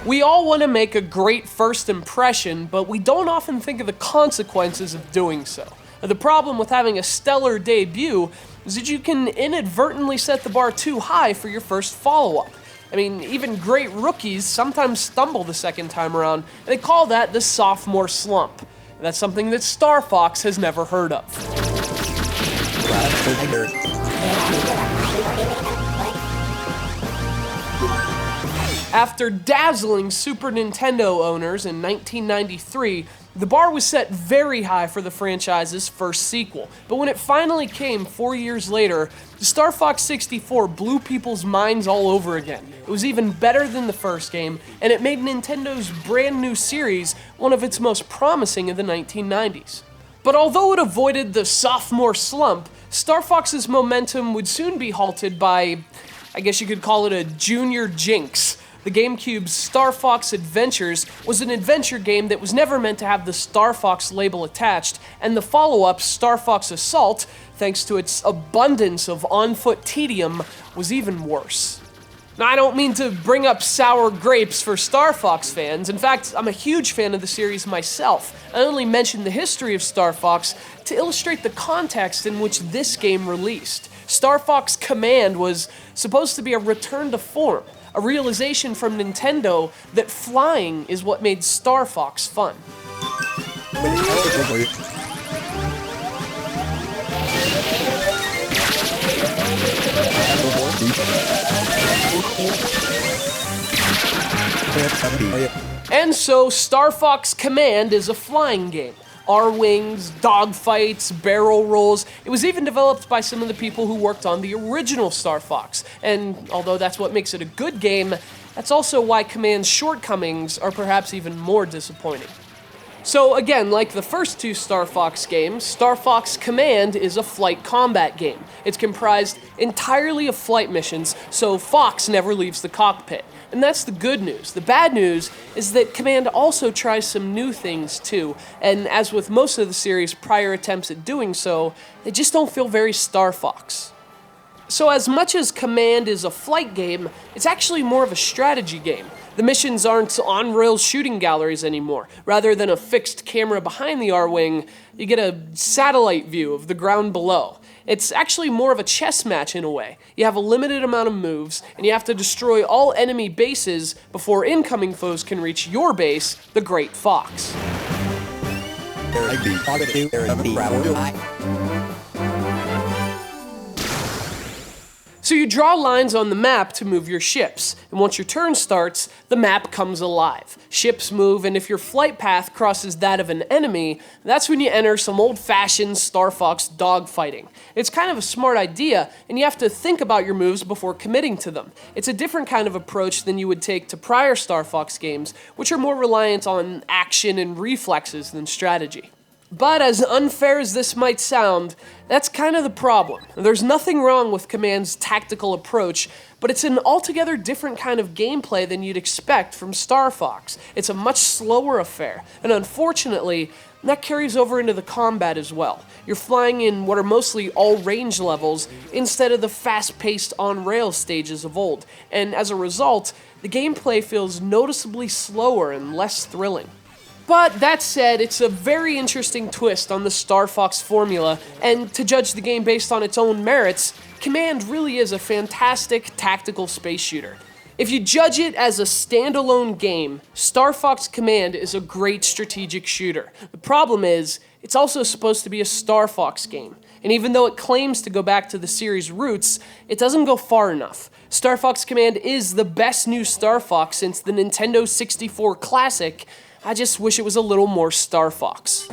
We all want to make a great first impression, but we don't often think of the consequences of doing so. The problem with having a stellar debut is that you can inadvertently set the bar too high for your first follow-up. I mean, even great rookies sometimes stumble the second time around, and they call that the sophomore slump. And that's something that Star Fox has never heard of. After dazzling Super Nintendo owners in 1993, the bar was set very high for the franchise's first sequel. But when it finally came 4 years later, Star Fox 64 blew people's minds all over again. It was even better than the first game, and it made Nintendo's brand new series one of its most promising of the 1990s. But although it avoided the sophomore slump, Star Fox's momentum would soon be halted by, I guess you could call it a junior jinx. The GameCube's Star Fox Adventures was an adventure game that was never meant to have the Star Fox label attached, and the follow-up, Star Fox Assault, thanks to its abundance of on-foot tedium, was even worse. Now, I don't mean to bring up sour grapes for Star Fox fans. In fact, I'm a huge fan of the series myself. I only mention the history of Star Fox to illustrate the context in which this game released. Star Fox Command was supposed to be a return to form, a realization from Nintendo that flying is what made Star Fox fun. And so Star Fox Command is a flying game. Arwings, dogfights, barrel rolls. It was even developed by some of the people who worked on the original Star Fox. And although that's what makes it a good game, that's also why Command's shortcomings are perhaps even more disappointing. So again, like the first two Star Fox games, Star Fox Command is a flight combat game. It's comprised entirely of flight missions, so Fox never leaves the cockpit. And that's the good news. The bad news is that Command also tries some new things too, and as with most of the series' prior attempts at doing so, they just don't feel very Star Fox. So as much as Command is a flight game, it's actually more of a strategy game. The missions aren't on-rails shooting galleries anymore. Rather than a fixed camera behind the Arwing, you get a satellite view of the ground below. It's actually more of a chess match in a way. You have a limited amount of moves, and you have to destroy all enemy bases before incoming foes can reach your base, the Great Fox. So you draw lines on the map to move your ships, and once your turn starts, the map comes alive. Ships move, and if your flight path crosses that of an enemy, that's when you enter some old-fashioned Star Fox dogfighting. It's kind of a smart idea, and you have to think about your moves before committing to them. It's a different kind of approach than you would take to prior Star Fox games, which are more reliant on action and reflexes than strategy. But as unfair as this might sound, that's kind of the problem. There's nothing wrong with Command's tactical approach, but it's an altogether different kind of gameplay than you'd expect from Star Fox. It's a much slower affair, and unfortunately, that carries over into the combat as well. You're flying in what are mostly all-range levels instead of the fast-paced on-rails stages of old, and as a result, the gameplay feels noticeably slower and less thrilling. But that said, it's a very interesting twist on the Star Fox formula, and to judge the game based on its own merits, Command really is a fantastic tactical space shooter. If you judge it as a standalone game, Star Fox Command is a great strategic shooter. The problem is, it's also supposed to be a Star Fox game, and even though it claims to go back to the series' roots, it doesn't go far enough. Star Fox Command is the best new Star Fox since the Nintendo 64 classic. I just wish it was a little more Star Fox.